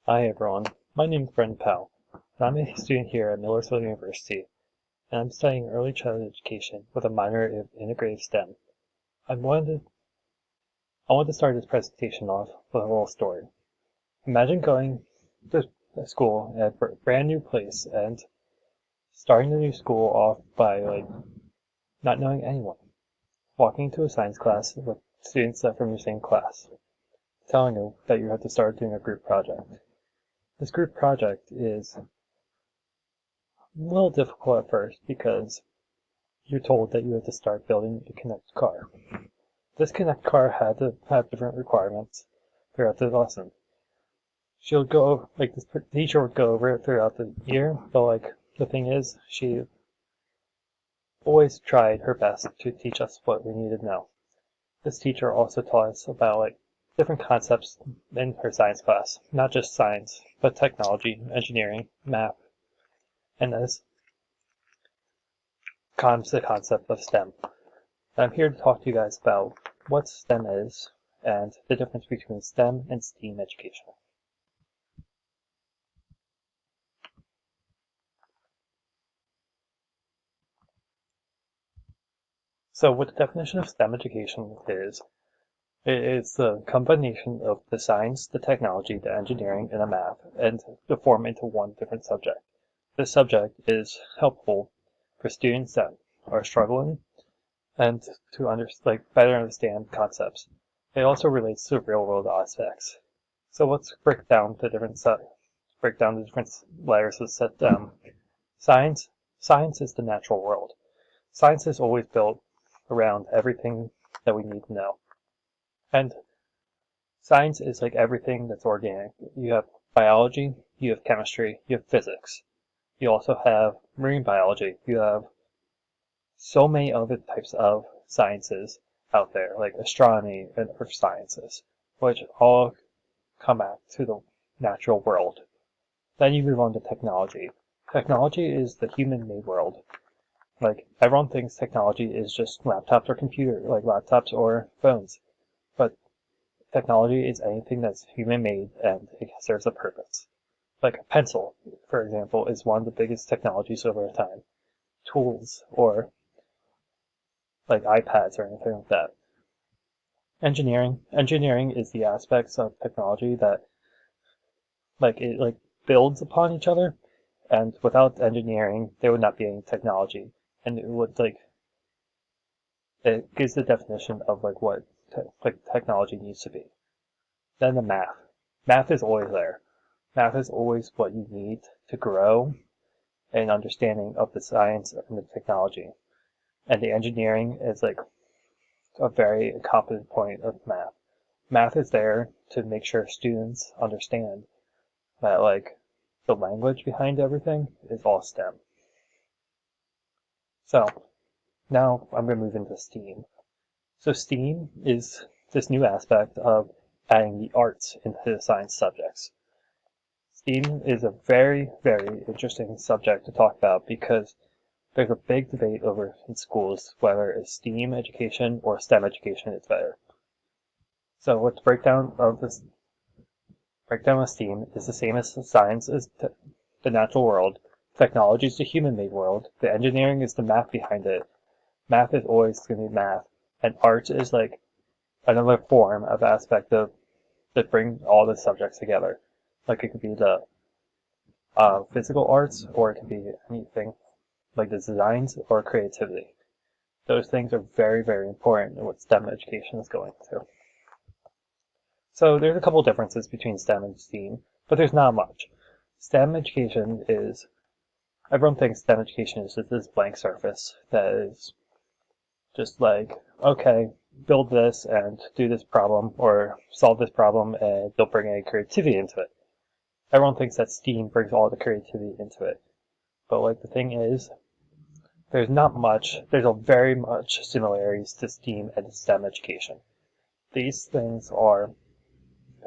Hi everyone, my name is Brendan Powell, and I'm a student here at Millersville University, and I'm studying early childhood education with a minor in integrative STEM. I wanted to start this presentation off with a little story. Imagine going to school at a brand new place and starting the new school off by not knowing anyone, walking into a science class with students that from your same class, telling you that you have to start doing a group project. This group project is a little difficult at first because you're told that you have to start building a Connect car. This Connect car had to have different requirements throughout the lesson. This teacher would go over it throughout the year, but the thing is, she always tried her best to teach us what we needed to know. This teacher also taught us about different concepts in her science class, not just science, but technology, engineering, math, and this the concept of STEM. I'm here to talk to you guys about what STEM is and the difference between STEM and STEAM education. So what the definition of STEM education is, it is the combination of the science, the technology, the engineering, and the math, and to form into one different subject. This subject is helpful for students that are struggling and to better understand concepts. It also relates to real-world aspects. So let's break down the different layers of STEM. Science is the natural world. Science is always built around everything that we need to know. And science is like everything that's organic. You have biology, you have chemistry, you have physics. You also have marine biology. You have so many other types of sciences out there, like astronomy and earth sciences, which all come back to the natural world. Then you move on to technology. Technology is the human-made world. Everyone thinks technology is just laptops or laptops or phones. But technology is anything that's human-made and it serves a purpose. Like a pencil, for example, is one of the biggest technologies over time. Tools or iPads or anything like that. Engineering is the aspects of technology that it builds upon each other, and without engineering there would not be any technology, and it gives the definition of what technology needs to be. Then the math is always there. Math is always what you need to grow an understanding of the science and the technology, and the engineering is a very competent point of math. Math is there to make sure students understand that the language behind everything is all STEM. So now I'm going to move into STEAM. So STEAM is this new aspect of adding the arts into the science subjects. STEAM is a very, very interesting subject to talk about because there's a big debate over in schools whether a STEAM education or STEM education is better. So what's breakdown of STEAM is the same as science is the natural world, technology is the human-made world, the engineering is the math behind it. Math is always going to be math, and art is another form of aspect that bring all the subjects together. It could be the physical arts, or it could be anything like the designs or creativity. Those things are very, very important in what STEM education is going to. So there's a couple differences between STEM and STEAM, but there's not much. STEM education is, everyone thinks STEM education is just this blank surface that is just okay, build this and do this problem or solve this problem and don't bring any creativity into it. Everyone thinks that STEAM brings all the creativity into it. But the thing is, there's very much similarities to STEAM and STEM education. These things are,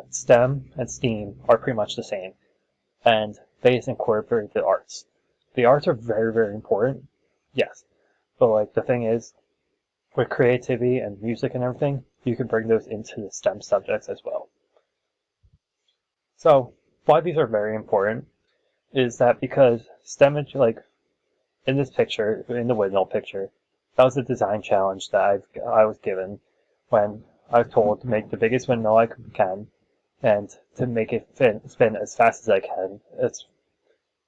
STEM and STEAM are pretty much the same, and they just incorporate the arts. The arts are very, very important, yes, but the thing is, with creativity and music and everything, you can bring those into the STEM subjects as well. So why these are very important is that because STEM, like in this picture, in the windmill picture, that was a design challenge that I was given when I was told to make the biggest windmill I can and to make it spin as fast as I can.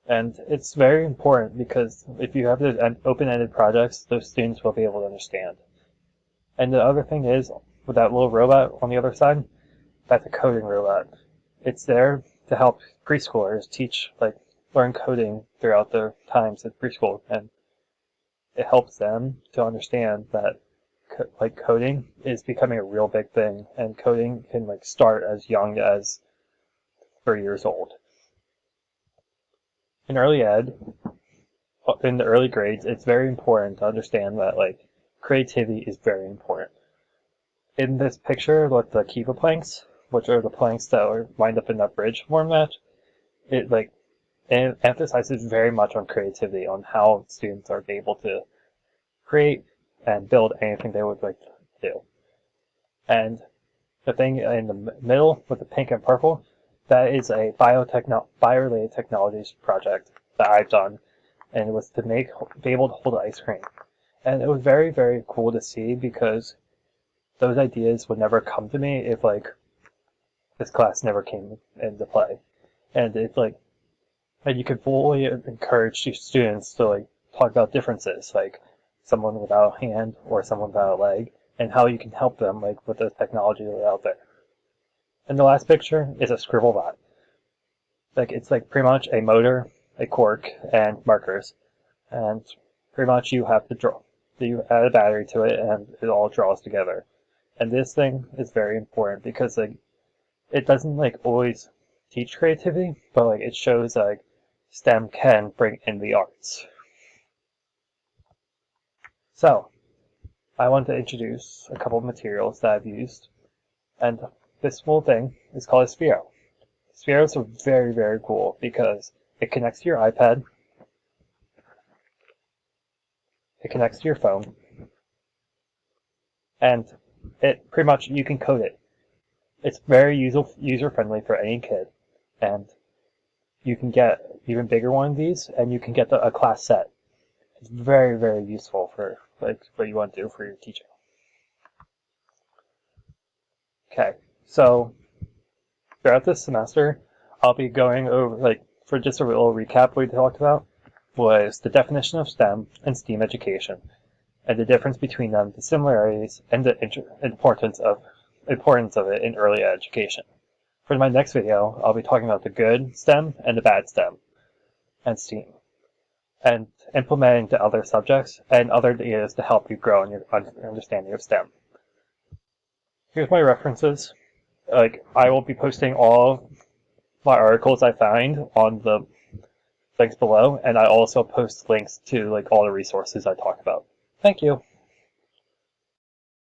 It's very important because if you have those open-ended projects, those students will be able to understand. And the other thing is, with that little robot on the other side, that's a coding robot. It's there to help preschoolers learn coding throughout their times at preschool, and it helps them to understand that coding is becoming a real big thing, and coding can start as young as 3 years old. In early ed, in the early grades, it's very important to understand that creativity is very important. In this picture with the Kiva planks, which are the planks that are lined up in that bridge format, it emphasizes very much on creativity, on how students are able to create and build anything they would like to do. And the thing in the middle with the pink and purple, that is a bio-related technologies project that I've done, and it was to be able to hold ice cream. And it was very, very cool to see because those ideas would never come to me if this class never came into play. And it's and you could fully encourage students to talk about differences, like someone without a hand or someone without a leg, and how you can help them with the technology that's out there. And the last picture is a scribble bot. It's pretty much a motor, a cork, and markers. And pretty much you have to draw. You add a battery to it and it all draws together. And this thing is very important because it doesn't always teach creativity, but it shows STEM can bring in the arts. So, I want to introduce a couple of materials that I've used, and this whole thing is called a Sphero. Spheros are very, very cool because it connects to your iPad, it connects to your phone, and it pretty much, you can code it. It's very user-friendly for any kid, and you can get even bigger one of these, and you can get a class set. It's very, very useful for what you want to do for your teaching. Okay, so throughout this semester, I'll be going over, for just a little recap we talked about, was the definition of STEM and STEAM education, and the difference between them, the similarities, and the importance of it in early education. For my next video, I'll be talking about the good STEM and the bad STEM, and STEAM, and implementing the other subjects and other ideas to help you grow in your understanding of STEM. Here's my references. I will be posting all my articles I find on the links below, and I also post links to all the resources I talk about. Thank you.